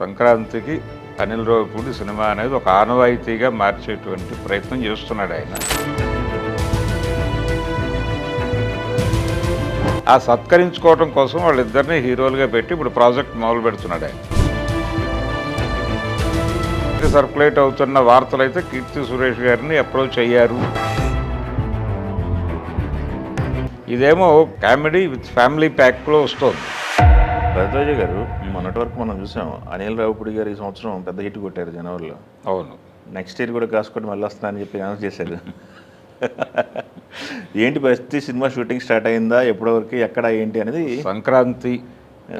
సంక్రాంతికి అనిల్ రావిపూడి సినిమా అనేది ఒక ఆనవాయితీగా మార్చేటువంటి ప్రయత్నం చేస్తున్నాడు ఆయన. ఆ సత్కరించుకోవడం కోసం వాళ్ళిద్దరిని హీరోలుగా పెట్టి ఇప్పుడు ప్రాజెక్ట్ మొదలు పెడుతున్నాడు ఆయన. సర్క్యులేట్ అవుతున్న వార్తలు అయితే కీర్తి సురేష్ గారిని అప్రోచ్ అయ్యారు. ఇదేమో కామెడీ విత్ ఫ్యామిలీ ప్యాక్లో వస్తుంది. భరద్వాజ గారు మొన్నటి వరకు మనం చూసాం అనిల్ రావిపూడి గారు ఈ సంవత్సరం పెద్ద హిట్ కొట్టారు జనవరిలో. అవును, నెక్స్ట్ ఇయర్ కూడా కాసుకొని మళ్ళీ వస్తానని చెప్పి అనౌన్స్ చేశారు. ఏంటి పరిస్థితి? సినిమా షూటింగ్ స్టార్ట్ అయిందా? ఎప్పటివరకు, ఎక్కడ, ఏంటి అనేది? సంక్రాంతి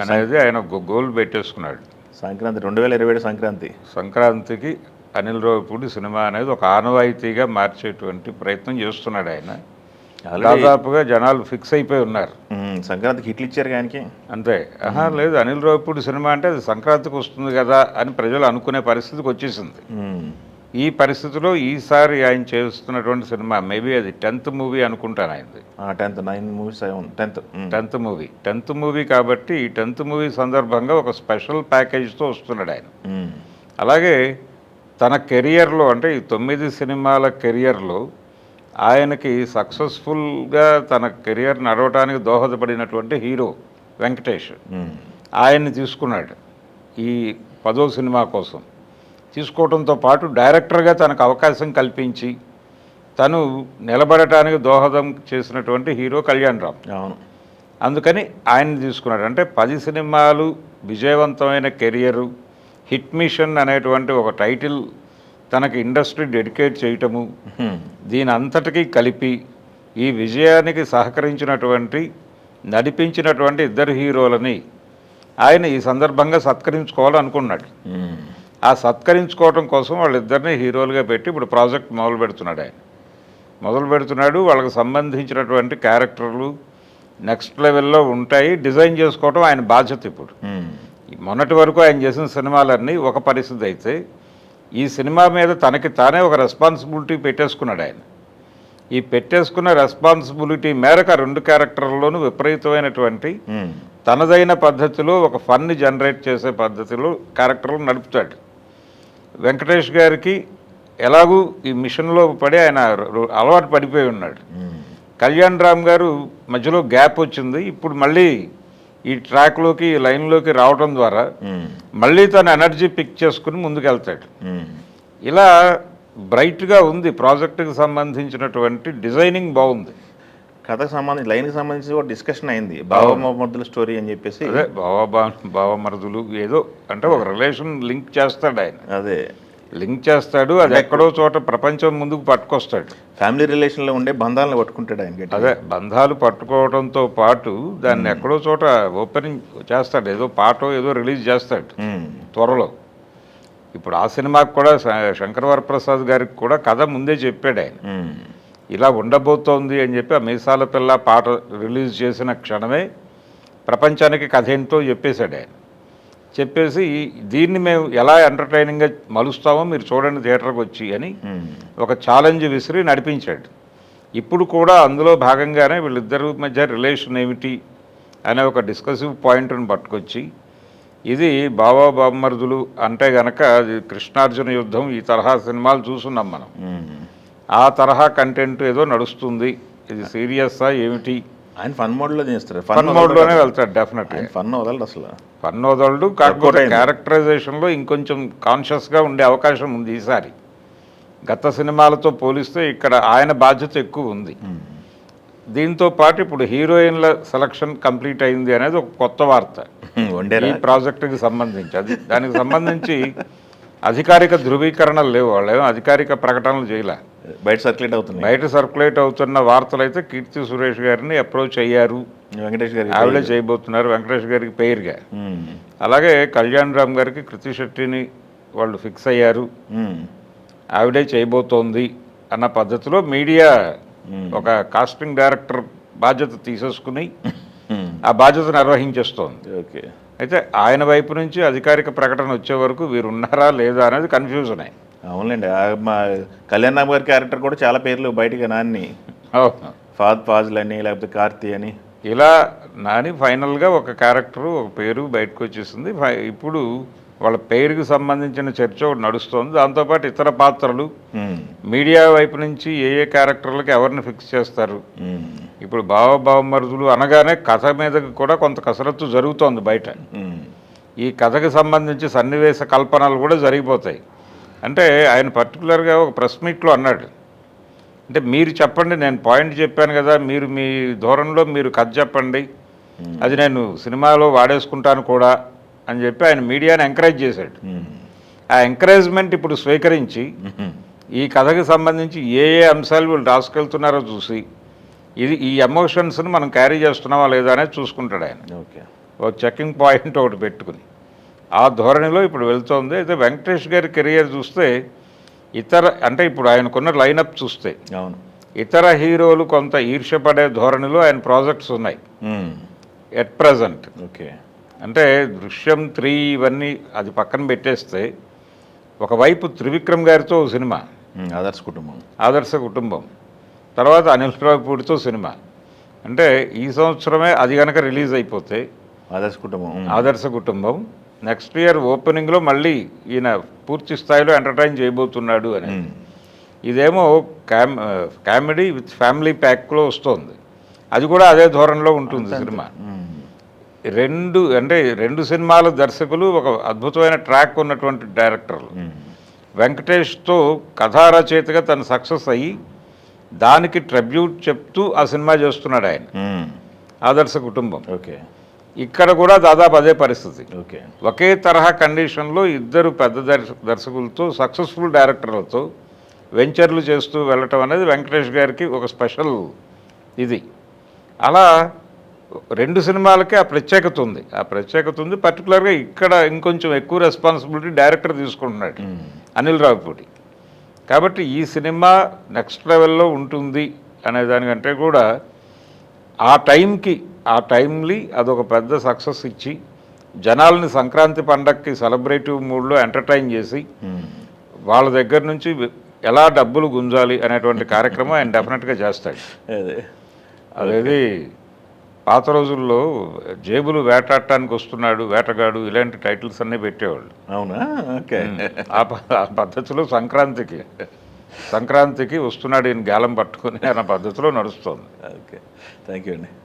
అనేది ఆయన గోల్ పెట్టేసుకున్నాడు. సంక్రాంతి 2027 సంక్రాంతికి అనిల్ రావిపూడి సినిమా అనేది ఒక ఆనవాయితీగా మార్చేటువంటి ప్రయత్నం చేస్తున్నాడు ఆయన. దాదాపుగా జనాలు ఫిక్స్ అయిపోయి ఉన్నారు. సంక్రాంతికి హిట్లు ఇచ్చారు ఆయనకి అంతే. లేదు, అనిల్ రావిపూడి సినిమా అంటే అది సంక్రాంతికి వస్తుంది కదా అని ప్రజలు అనుకునే పరిస్థితికి వచ్చేసింది. ఈ పరిస్థితిలో ఈసారి ఆయన చేస్తున్నటువంటి సినిమా మేబీ అది 10th మూవీ అనుకుంటాను ఆయనది. 10th మూవీ కాబట్టి ఈ 10th మూవీ సందర్భంగా ఒక స్పెషల్ ప్యాకేజ్తో వస్తున్నాడు ఆయన. అలాగే తన కెరియర్లో అంటే ఈ 9 సినిమాల కెరియర్లో ఆయనకి సక్సెస్ఫుల్గా తన కెరియర్ నడవటానికి దోహదపడినటువంటి హీరో వెంకటేష్. ఆయన్ని తీసుకున్నాడు ఈ 10వ సినిమా కోసం. తీసుకోవడంతో పాటు డైరెక్టర్గా తనకు అవకాశం కల్పించి తను నిలబడటానికి దోహదం చేసినటువంటి హీరో కళ్యాణ్ రామ్. అవును, అందుకని ఆయన్ని తీసుకున్నాడు. అంటే 10 సినిమాలు విజయవంతమైన కెరియరు, హిట్ మిషన్ అనేటువంటి ఒక టైటిల్ తనకి ఇండస్ట్రీ డెడికేట్ చేయటము, దీని అంతటికీ కలిపి ఈ విజయానికి సహకరించినటువంటి నడిపించినటువంటి ఇద్దరు హీరోలని ఆయన ఈ సందర్భంగా సత్కరించుకోవాలనుకున్నాడు. ఆ సత్కరించుకోవడం కోసం వాళ్ళిద్దరిని హీరోలుగా పెట్టి ఇప్పుడు ప్రాజెక్ట్ మొదలు పెడుతున్నాడు. వాళ్ళకి సంబంధించినటువంటి క్యారెక్టర్లు నెక్స్ట్ లెవెల్లో ఉంటాయి. డిజైన్ చేసుకోవడం ఆయన బాధ్యత. ఇప్పుడు మొన్నటి వరకు ఆయన చేసిన సినిమాలన్నీ ఒక పరిస్థితి అయితే ఈ సినిమా మీద తనకి తానే ఒక రెస్పాన్సిబిలిటీ పెట్టేసుకున్నాడు ఆయన. ఈ పెట్టేసుకున్న రెస్పాన్సిబిలిటీ మేరకు ఆ 2 క్యారెక్టర్లలోనూ విపరీతమైనటువంటి తనదైన పద్ధతిలో ఒక ఫన్ని జనరేట్ చేసే పద్ధతిలో క్యారెక్టర్లు నడుపుతాడు. వెంకటేష్ గారికి ఎలాగూ ఈ మిషన్లో పడి ఆయన అలవాటు పడిపోయి ఉన్నాడు. కళ్యాణ్ రామ్ గారు మధ్యలో గ్యాప్ వచ్చింది. ఇప్పుడు మళ్ళీ ఈ ట్రాక్లోకి, ఈ లైన్లోకి రావడం ద్వారా మళ్ళీ తన ఎనర్జీ పిక్ చేసుకుని ముందుకెళ్తాడు. ఇలా బ్రైట్గా ఉంది. ప్రాజెక్టుకి సంబంధించినటువంటి డిజైనింగ్ బాగుంది. కథకు సంబంధించి, లైన్కి సంబంధించి ఒక డిస్కషన్ అయింది. బావమరుదుల స్టోరీ అని చెప్పేసి. అదే బావమరుదులు ఏదో అంటే ఒక రిలేషన్ లింక్ చేస్తాడు ఆయన. అదే లింక్ చేస్తాడు. అది ఎక్కడో చోట ప్రపంచం ముందుకు పట్టుకొస్తాడు. ఫ్యామిలీ రిలేషన్లో ఉండే బంధాలను పట్టుకుంటాడు ఆయన. అదే బంధాలు పట్టుకోవడంతో పాటు దాన్ని ఎక్కడో చోట ఓపెనింగ్ చేస్తాడు. ఏదో పాటో ఏదో రిలీజ్ చేస్తాడు త్వరలో. ఇప్పుడు ఆ సినిమాకి కూడా శంకర్ వరప్రసాద్ గారికి కూడా కథ ముందే చెప్పాడు ఆయన. ఇలా ఉండబోతోంది అని చెప్పి ఆ మీసాల పిల్ల పాట రిలీజ్ చేసిన క్షణమే ప్రపంచానికి కథ ఏంటో చెప్పేశాడు ఆయన. చెప్పేసి దీన్ని మేము ఎలా ఎంటర్టైనింగ్గా మలుస్తామో మీరు చూడండి థియేటర్కి వచ్చి అని ఒక ఛాలెంజ్ విసిరి నడిపించాడు. ఇప్పుడు కూడా అందులో భాగంగానే వీళ్ళిద్దరి మధ్య రిలేషన్ ఏమిటి అనే ఒక డిస్కసివ్ పాయింట్ని పట్టుకొచ్చి, ఇది బావమరుదులు అంటే గనక కృష్ణార్జున యుద్ధం ఈ తరహా సినిమాలు చూస్తున్నాం మనం. ఆ తరహా కంటెంట్ ఏదో నడుస్తుంది. ఇది సీరియస్సా ఏమిటి? ఆయన ఫన్ మోడ్లో చేస్తారు. ఫన్ మోడ్లోనే వెళ్తాడు డెఫినెట్గా. ఫన్ వదలడు అసలు. ఫన్ వదలడు. కాకపోతే క్యారెక్టరైజేషన్లో ఇంకొంచెం కాన్షియస్గా ఉండే అవకాశం ఉంది ఈసారి. గత సినిమాలతో పోలిస్తే ఇక్కడ ఆయన బాధ్యత ఎక్కువ ఉంది. దీంతో పాటు ఇప్పుడు హీరోయిన్ల సెలక్షన్ కంప్లీట్ అయింది అనేది ఒక కొత్త వార్త ఈ ప్రాజెక్టుకి సంబంధించి. దానికి సంబంధించి అధికారిక ధృవీకరణలు లేవు. వాళ్ళేమో అధికారిక ప్రకటనలు చేయలే. బయట సర్క్యులేట్ అవుతున్న వార్తలు అయితే కీర్తి సురేష్ గారిని అప్రోచ్ అయ్యారు. వెంకటేష్ గారు ఆవిడే చేయబోతున్నారు, వెంకటేష్ గారికి పేరుగా. అలాగే కళ్యాణ్ రామ్ గారికి కృతి శెట్టిని వాళ్ళు ఫిక్స్ అయ్యారు. ఆవిడే చేయబోతోంది అన్న పద్ధతిలో మీడియా ఒక కాస్టింగ్ డైరెక్టర్ బాధ్యత తీసేసుకుని ఆ బాధ్యత నిర్వహించేస్తోంది. ఓకే. అయితే ఆయన వైపు నుంచి అధికారిక ప్రకటన వచ్చే వరకు వీరు ఉన్నారా లేదా అనేది కన్ఫ్యూజన్. అవునండి, మా కళ్యాణ్ రామ్ గారి క్యారెక్టర్ కూడా చాలా పేర్లు బయటికి నాన్ని, ఫాజ్ల్ అని, లేకపోతే కార్తీ అని, ఇలా నాని ఫైనల్గా ఒక క్యారెక్టరు ఒక పేరు బయటకు వచ్చేసింది. ఇప్పుడు వాళ్ళ పేరుకి సంబంధించిన చర్చ ఒకటి నడుస్తుంది. దాంతోపాటు ఇతర పాత్రలు ఉమ్, మీడియా వైపు నుంచి ఏ ఏ క్యారెక్టర్లకి ఎవరిని ఫిక్స్ చేస్తారు. ఉమ్, ఇప్పుడు బావమరుదులు అనగానే కథ మీద కూడా కొంత కసరత్తు జరుగుతోంది బయట. ఉమ్, ఈ కథకి సంబంధించి సన్నివేశ కల్పనలు కూడా జరిగిపోతాయి. అంటే ఆయన పర్టికులర్గా ఒక ప్రెస్ మీట్లో అన్నాడు, అంటే మీరు చెప్పండి, నేను పాయింట్ చెప్పాను కదా, మీరు మీ ధోరణిలో మీరు కథ చెప్పండి, అది నేను సినిమాలో వాడేసుకుంటాను కూడా అని చెప్పి ఆయన మీడియాని ఎంకరేజ్ చేశాడు. ఉమ్, ఆ ఎంకరేజ్మెంట్ ఇప్పుడు స్వీకరించి ఉమ్, ఈ కథకి సంబంధించి ఏ ఏ అంశాలు వీళ్ళు రాసుకెళ్తున్నారో చూసి ఈ ఎమోషన్స్ని మనం క్యారీ చేస్తున్నావా లేదా అనేది చూసుకుంటాడు ఆయన. ఓకే. ఒక చెకింగ్ పాయింట్ ఒకటి పెట్టుకుని ఆ ధోరణిలో ఇప్పుడు వెళ్తోంది. అయితే వెంకటేష్ గారి కెరియర్ చూస్తే అంటే ఇప్పుడు ఆయనకున్న లైనప్ చూస్తే అవును. ఇతర హీరోలు కొంత ఈర్ష్యపడే ధోరణిలో ఆయన ప్రాజెక్ట్స్ ఉన్నాయి ఉమ్, ఎట్ ప్రజెంట్. ఓకే. అంటే దృశ్యం 3 ఇవన్నీ అది పక్కన పెట్టేస్తే ఒకవైపు త్రివిక్రమ్ గారితో సినిమా ఆదర్శ కుటుంబం, ఆదర్శ కుటుంబం, తర్వాత అనిల్ రావిపూడితో సినిమా. అంటే ఈ సంవత్సరమే అది కనుక రిలీజ్ అయిపోతే ఆదర్శ కుటుంబం, ఆదర్శ కుటుంబం, నెక్స్ట్ ఇయర్ ఓపెనింగ్లో మళ్ళీ ఈయన పూర్తి స్థాయిలో ఎంటర్టైన్ చేయబోతున్నాడు అని. ఇదేమో కామెడీ విత్ ఫ్యామిలీ ప్యాక్లో వస్తుంది. అది కూడా అదే ధోరణిలో ఉంటుంది సినిమా. రెండు సినిమాల దర్శకులు ఒక అద్భుతమైన ట్రాక్ ఉన్నటువంటి డైరెక్టర్లు. వెంకటేష్తో కథా రచయితగా తను సక్సెస్ అయ్యి దానికి ట్రిబ్యూట్ చెప్తూ ఆ సినిమా చేస్తున్నాడు ఆయన, ఆదర్శ కుటుంబం. ఓకే. ఇక్కడ కూడా దాదాపు అదే పరిస్థితి. ఓకే. ఒకే తరహా కండిషన్లో ఇద్దరు పెద్ద దర్శకులతో సక్సెస్ఫుల్ డైరెక్టర్లతో వెంచర్లు చేస్తూ వెళ్ళటం అనేది వెంకటేష్ గారికి ఒక స్పెషల్ ఇది. అలా 2 సినిమాలకే ఆ ప్రత్యేకత ఉంది. పర్టికులర్గా ఇక్కడ ఇంకొంచెం ఎక్కువ రెస్పాన్సిబిలిటీ డైరెక్టర్ తీసుకుంటున్నాడు, అనిల్ రావిపూడి. కాబట్టి ఈ సినిమా నెక్స్ట్ లెవెల్లో ఉంటుంది అనే దానికంటే కూడా ఆ టైంలీ అదొక పెద్ద సక్సెస్ ఇచ్చి జనాల్ని సంక్రాంతి పండగకి సెలబ్రేటివ్ మూడ్లో ఎంటర్టైన్ చేసి వాళ్ళ దగ్గర నుంచి ఎలా డబ్బులు గుంజాలి అనేటువంటి కార్యక్రమం ఆయన డెఫినెట్గా చేస్తాడు. అదేది పాత రోజుల్లో జేబులు వేటాడటానికి వస్తున్నాడు, వేటగాడు, ఇలాంటి టైటిల్స్ అన్నీ పెట్టేవాళ్ళు. అవునా? ఓకే. ఆ పద్ధతిలో సంక్రాంతికి వస్తున్నాడు ఈయన గేలం పట్టుకుని అన్న పద్ధతిలో నడుస్తుంది. ఓకే. థ్యాంక్ యూ అండి.